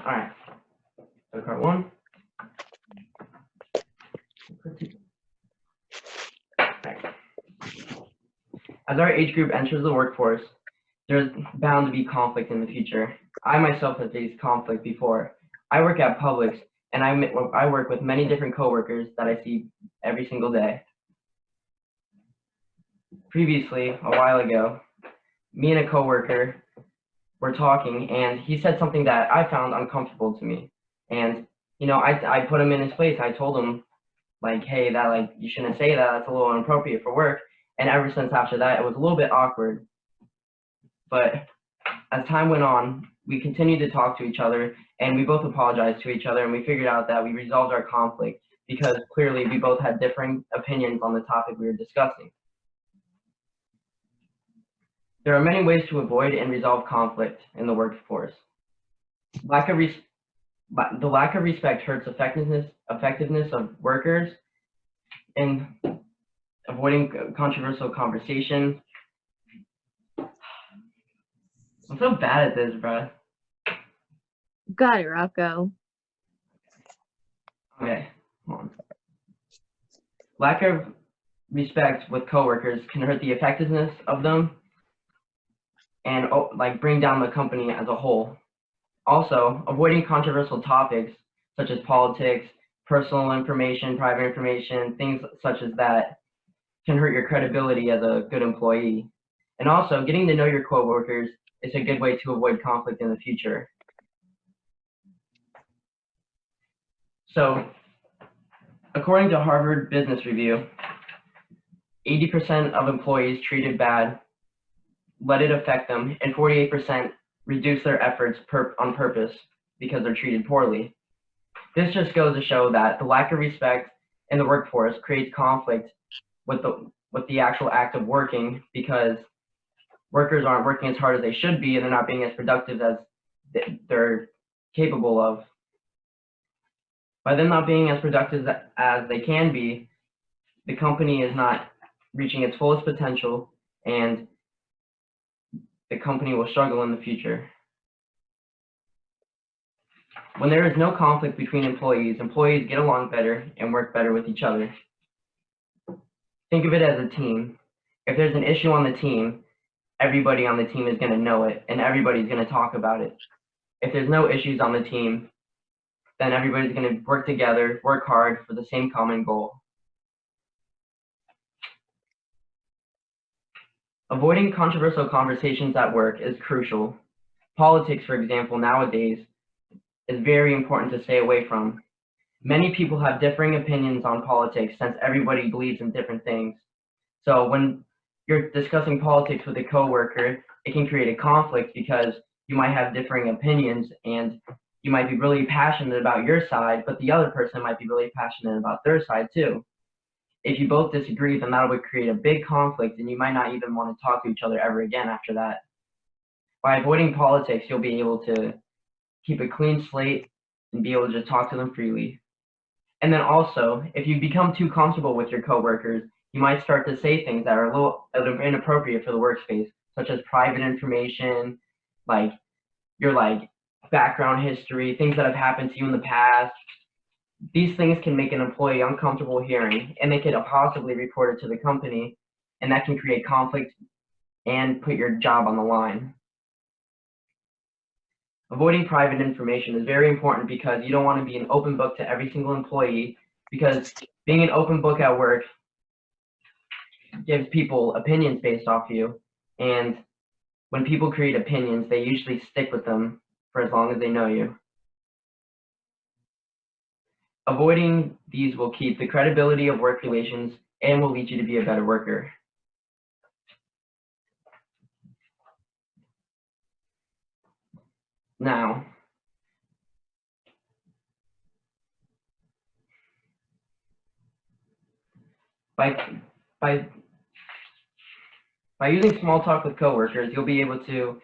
All right. So part one. Right. As our age group enters the workforce, there's bound to be conflict in the future. I myself have faced conflict before. I work at Publix, and I work with many different coworkers that I see every single day. Previously, a while ago, me and a coworker were talking, and he said something that I found uncomfortable to me. And I put him in his place. I told him, like, hey, that, like, you shouldn't say that. That's a little inappropriate for work. And ever since after that, it was a little bit awkward. But as time went on, we continued to talk to each other, and we both apologized to each other, and we figured out that we resolved our conflict because clearly we both had differing opinions on the topic we were discussing. There are many ways to avoid and resolve conflict in the workforce. The lack of respect hurts effectiveness of workers, and avoiding controversial conversations. I'm so bad at this, bro. Got it, Rocco. Okay, hold on. Lack of respect with coworkers can hurt the effectiveness of them and bring down the company as a whole. Also, avoiding controversial topics such as politics, personal information, private information, things such as that can hurt your credibility as a good employee. And also, getting to know your coworkers is a good way to avoid conflict in the future. So, according to Harvard Business Review, 80% of employees treated bad let it affect them, and 48% reduce their efforts on purpose because they're treated poorly. This just goes to show that the lack of respect in the workforce creates conflict with the actual act of working, because workers aren't working as hard as they should be, and they're not being as productive as they're capable of. By them not being as productive as they can be, the company is not reaching its fullest potential, and the company will struggle in the future. When there is no conflict between employees get along better and work better with each other. Think of it as a team. If there's an issue on the team, everybody on the team is going to know it, and everybody's going to talk about it. If there's no issues on the team, then everybody's going to work together, work hard for the same common goal. Avoiding controversial conversations at work is crucial. Politics, for example, nowadays is very important to stay away from. Many people have differing opinions on politics since everybody believes in different things. So when you're discussing politics with a coworker, it can create a conflict because you might have differing opinions, and you might be really passionate about your side, but the other person might be really passionate about their side too. If you both disagree, then that would create a big conflict, and you might not even want to talk to each other ever again after that. By avoiding politics, you'll be able to keep a clean slate and be able to just talk to them freely. And then also, if you become too comfortable with your coworkers, you might start to say things that are a little inappropriate for the workspace, such as private information, like your background history, things that have happened to you in the past. These things can make an employee uncomfortable hearing, and they could possibly report it to the company, and that can create conflict and put your job on the line. Avoiding private information is very important because you don't want to be an open book to every single employee, because being an open book at work gives people opinions based off you, and when people create opinions, they usually stick with them for as long as they know you. Avoiding these will keep the credibility of work relations and will lead you to be a better worker. Now, by using small talk with coworkers, you'll be able to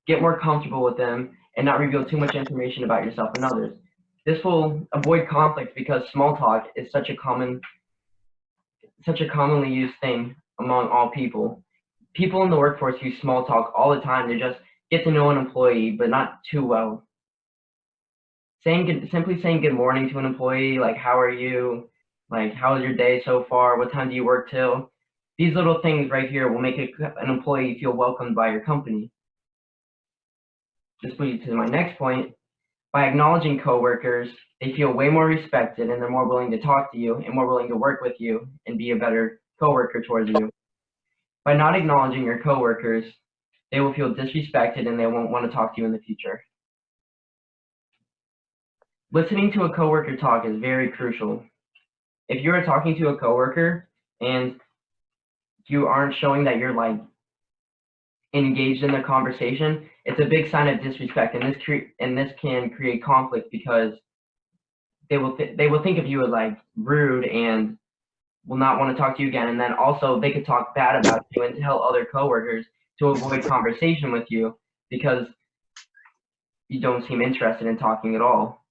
get more comfortable with them and not reveal too much information about yourself and others. This will avoid conflict because small talk is such a commonly used thing among all people. People in the workforce use small talk all the time to just get to know an employee, but not too well. simply saying good morning to an employee, like how are you, like how was your day so far, what time do you work till? These little things right here will make an employee feel welcomed by your company. This leads to my next point. By acknowledging coworkers, they feel way more respected and they're more willing to talk to you and more willing to work with you and be a better coworker towards you. By not acknowledging your coworkers, they will feel disrespected and they won't want to talk to you in the future. Listening to a coworker talk is very crucial. If you are talking to a coworker and you aren't showing that you're like engaged in the conversation, it's a big sign of disrespect, and this can create conflict because they will think of you as like rude and will not want to talk to you again. And then also they could talk bad about you and tell other coworkers to avoid conversation with you because you don't seem interested in talking at all.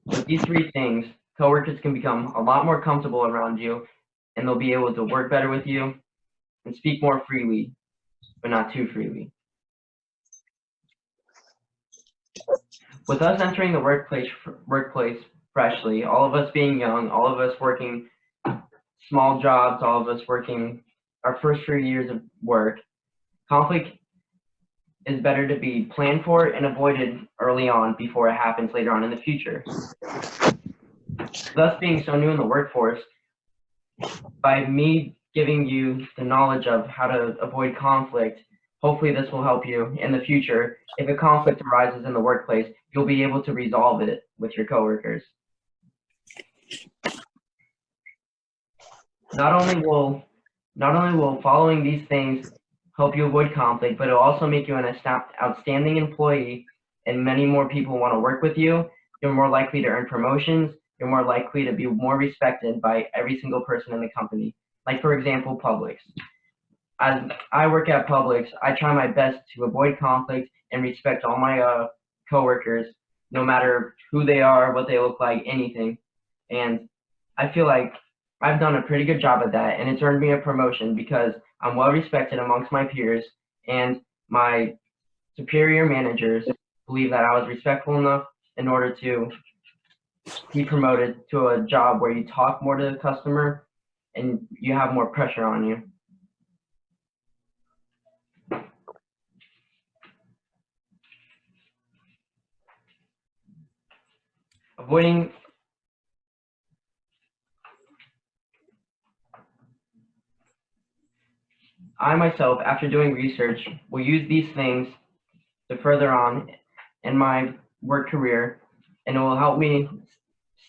With these three things, coworkers can become a lot more comfortable around you, and they'll be able to work better with you and speak more freely, but not too freely. With us entering the workplace freshly, all of us being young, all of us working small jobs, all of us working our first few years of work, conflict is better to be planned for and avoided early on before it happens later on in the future. Thus, being so new in the workforce, by me giving you the knowledge of how to avoid conflict, hopefully this will help you in the future. If a conflict arises in the workplace, you'll be able to resolve it with your coworkers. Not only will following these things help you avoid conflict, but it'll also make you an outstanding employee, and many more people want to work with you. You're more likely to earn promotions. You're more likely to be more respected by every single person in the company. Like, for example, Publix. As I work at Publix, I try my best to avoid conflict and respect all my coworkers, no matter who they are, what they look like, anything. And I feel like I've done a pretty good job at that, and it's earned me a promotion because I'm well respected amongst my peers, and my superior managers believe that I was respectful enough in order to be promoted to a job where you talk more to the customer and you have more pressure on you. I myself, after doing research, will use these things to further on in my work career, and it will help me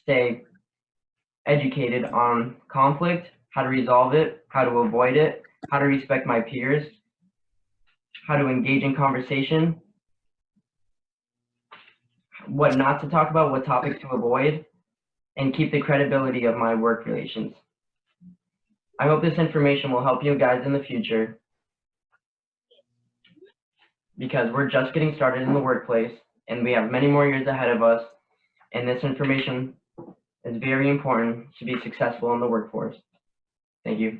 stay educated on conflict, how to resolve it, how to avoid it, how to respect my peers, how to engage in conversation, what not to talk about, what topics to avoid, and keep the credibility of my work relations. I hope this information will help you guys in the future, because we're just getting started in the workplace and we have many more years ahead of us, and this information is very important to be successful in the workforce. Thank you.